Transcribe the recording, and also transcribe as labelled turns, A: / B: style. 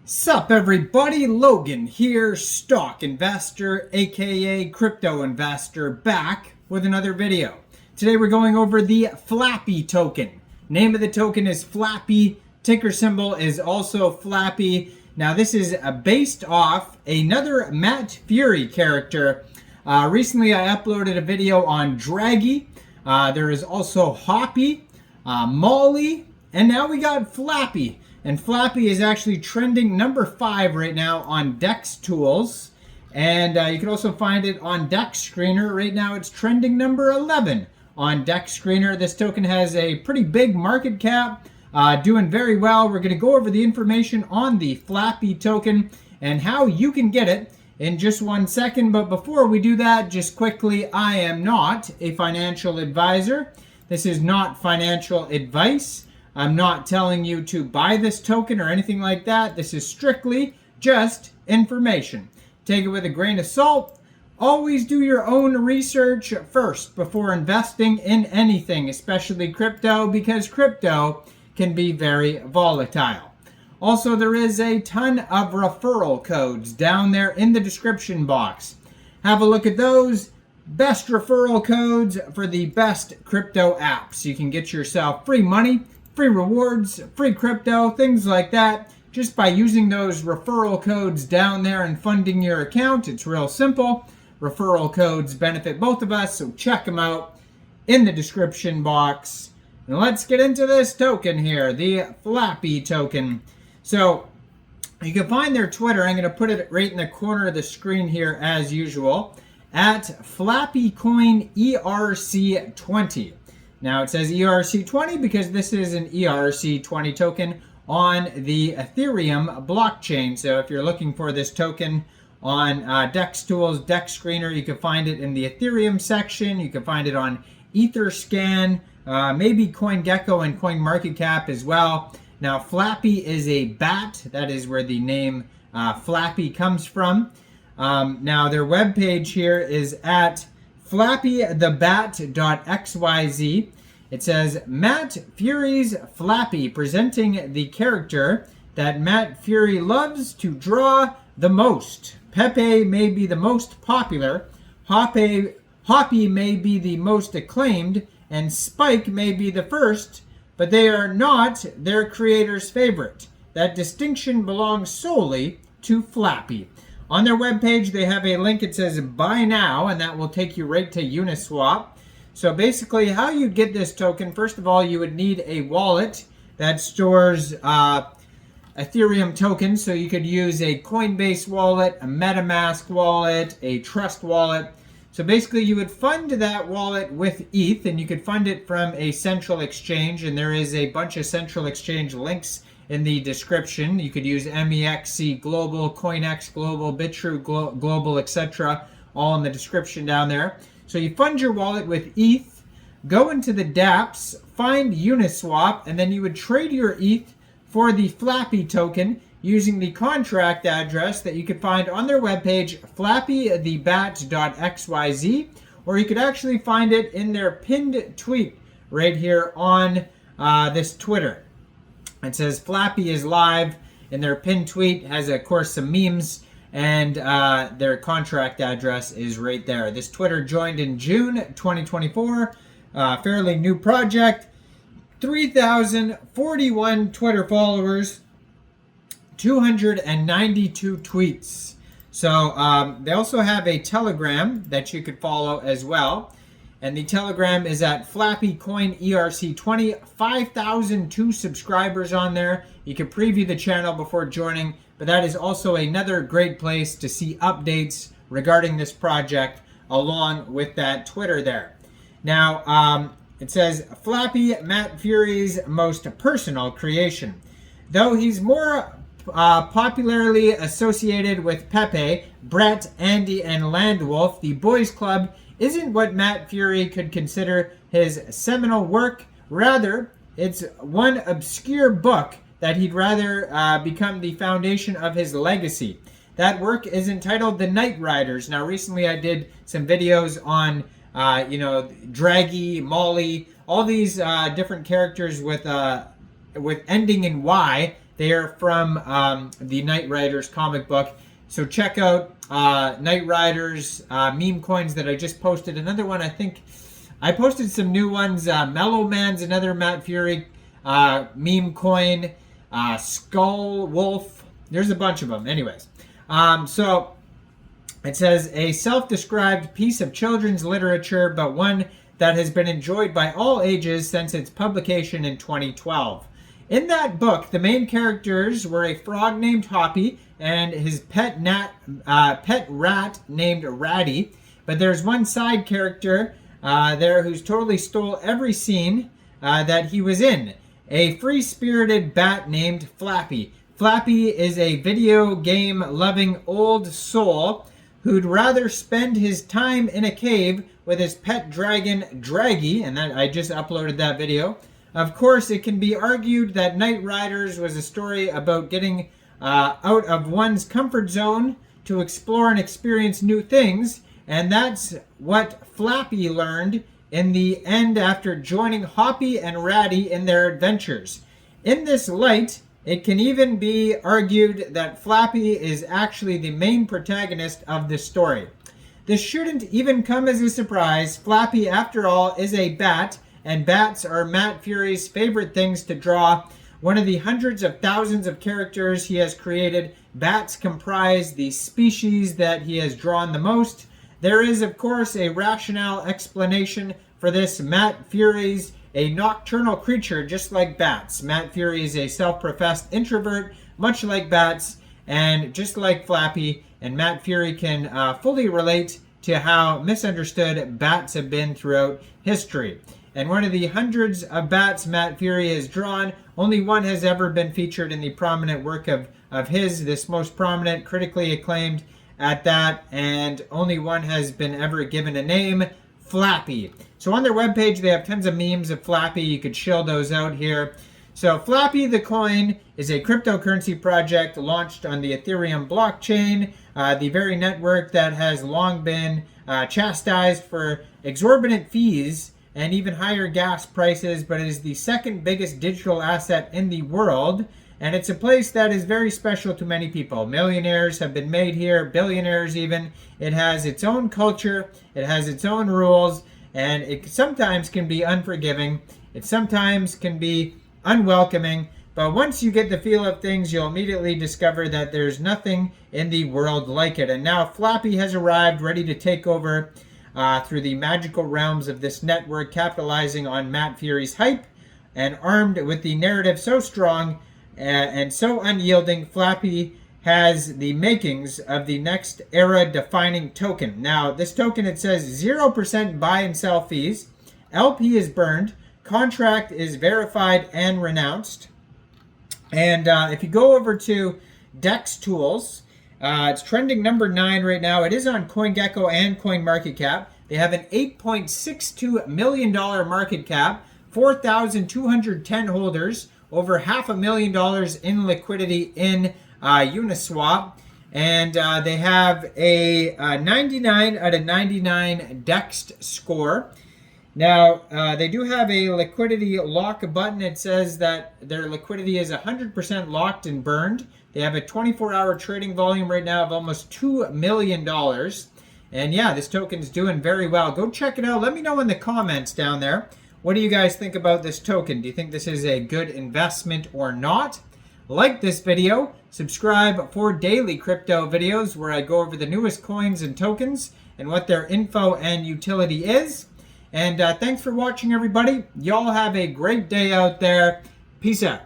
A: Sup everybody, Logan here, stock investor aka crypto investor, back with another video. Today we're going over the Flappy token. Name of the token is Flappy, ticker symbol is also Flappy. Now this is based off another Matt Furie character. Recently I uploaded a video on Draggy. There is also Hoppy, Molly, and now we got Flappy. And Flappy is actually trending number 5 right now on DEX Tools. And you can also find it on DEX Screener. Right now it's trending number 11 on DEX Screener. This token has a pretty big market cap, doing very well. We're going to go over the information on the Flappy token and how you can get it in just 1 second. But before we do that, just quickly, I am not a financial advisor. This is not financial advice. I'm not telling you to buy this token or anything like that. This is strictly just information. Take it with a grain of salt. Always do your own research first before investing in anything, especially crypto, because crypto can be very volatile. Also, there is a ton of referral codes down there in the description box. Have a look at those. Best referral codes for the best crypto apps. You can get yourself free money, free rewards, free crypto, things like that, just by using those referral codes down there and funding your account. It's real simple. Referral codes benefit both of us, so check them out in the description box. And let's get into this token here, the Flappy token. So you can find their Twitter. I'm going to put it right in the corner of the screen here as usual, at FlappyCoin ERC20. Now it says ERC20 because this is an ERC20 token on the Ethereum blockchain. So if you're looking for this token on DEX Tools, DEX Screener, you can find it in the Ethereum section. You can find it on Etherscan, maybe CoinGecko and CoinMarketCap as well. Now Flappy is a bat. That is where the name Flappy comes from. Now their webpage here is at flappythebat.xyz. It says, Matt Furie's Flappy, presenting the character that Matt Furie loves to draw the most. Pepe may be the most popular, Hoppy may be the most acclaimed, and Spike may be the first, but they are not their creator's favorite. That distinction belongs solely to Flappy. On their webpage, they have a link. It says buy now, and that will take you right to Uniswap. So basically, how you get this token, first of all, you would need a wallet that stores Ethereum tokens. So you could use a Coinbase wallet, a MetaMask wallet, a Trust wallet. So basically, you would fund that wallet with ETH, and you could fund it from a central exchange. And there is a bunch of central exchange links in the description. You could use MEXC Global, CoinEx Global, Bitrue Global, etc. all in the description down there. So you fund your wallet with ETH, go into the dApps, find Uniswap, and then you would trade your ETH for the Flappy token using the contract address that you could find on their webpage, flappythebat.xyz, or you could actually find it in their pinned tweet right here on this Twitter. It says Flappy is live, and their pinned tweet has, of course, some memes, and their contract address is right there. This Twitter joined in June 2024, fairly new project, 3,041 Twitter followers, 292 tweets. So they also have a Telegram that you could follow as well. And the Telegram is at FlappyCoin ERC20, 5,002 subscribers on there. You can preview the channel before joining, but that is also another great place to see updates regarding this project along with that Twitter there. Now, it says, Flappy, Matt Furie's most personal creation. Though he's more popularly associated with Pepe, Brett, Andy, and Landwolf, the Boys Club isn't what Matt Furie could consider his seminal work. Rather, it's one obscure book that he'd rather become the foundation of his legacy. That work is entitled The Night Riders. Now, recently I did some videos on, Draggy, Molly, all these different characters with ending in Y They are from the Knight Riders comic book. So check out Knight Riders meme coins that I just posted. Another one, I think I posted some new ones. Mellow Man's another Matt Furie meme coin. Skull Wolf. There's a bunch of them. Anyways, so it says a self-described piece of children's literature, but one that has been enjoyed by all ages since its publication in 2012. In that book, the main characters were a frog named Hoppy and his pet rat named Ratty. But there's one side character there who's totally stole every scene that he was in. A free-spirited bat named Flappy. Flappy is a video game-loving old soul who'd rather spend his time in a cave with his pet dragon, Draggy, and that I just uploaded that video. Of course, it can be argued that Knight Riders was a story about getting out of one's comfort zone to explore and experience new things, and that's what Flappy learned in the end after joining Hoppy and Ratty in their adventures. In this light, it can even be argued that Flappy is actually the main protagonist of this story. This shouldn't even come as a surprise. Flappy, after all, is a bat, and bats are Matt Furie's favorite things to draw. One of the hundreds of thousands of characters he has created, bats comprise the species that he has drawn the most. There is, of course, a rational explanation for this. Matt Furie's a nocturnal creature just like bats. Matt Furie is a self-professed introvert, much like bats, and just like Flappy. And Matt Furie can fully relate to how misunderstood bats have been throughout history. And one of the hundreds of bats Matt Furie has drawn, only one has ever been featured in the prominent work of his, this most prominent, critically acclaimed at that, and only one has been ever given a name, Flappy. So on their webpage, they have tons of memes of Flappy. You could shill those out here. So Flappy the coin is a cryptocurrency project launched on the Ethereum blockchain, the very network that has long been chastised for exorbitant fees and even higher gas prices, but it is the second biggest digital asset in the world. And it's a place that is very special to many people. Millionaires have been made here, billionaires even. It has its own culture, it has its own rules, and it sometimes can be unforgiving. It sometimes can be unwelcoming. But once you get the feel of things, you'll immediately discover that there's nothing in the world like it. And now Flappy has arrived, ready to take over through the magical realms of this network, capitalizing on Matt Furie's hype, and armed with the narrative so strong and so unyielding, Flappy has the makings of the next era-defining token. Now, this token, it says 0% buy and sell fees, LP is burned, contract is verified and renounced. And if you go over to DEX Tools, it's trending number 9 right now. It is on CoinGecko and CoinMarketCap. They have an $8.62 million market cap, 4,210 holders, over $500,000 in liquidity in Uniswap, and they have a 99 out of 99 DEXed score. Now, they do have a liquidity lock button. It says that their liquidity is 100% locked and burned. They have a 24-hour trading volume right now of almost $2 million. And yeah, this token's doing very well. Go check it out. Let me know in the comments down there. What do you guys think about this token? Do you think this is a good investment or not? Like this video, subscribe for daily crypto videos where I go over the newest coins and tokens and what their info and utility is. And thanks for watching, everybody. Y'all have a great day out there. Peace out.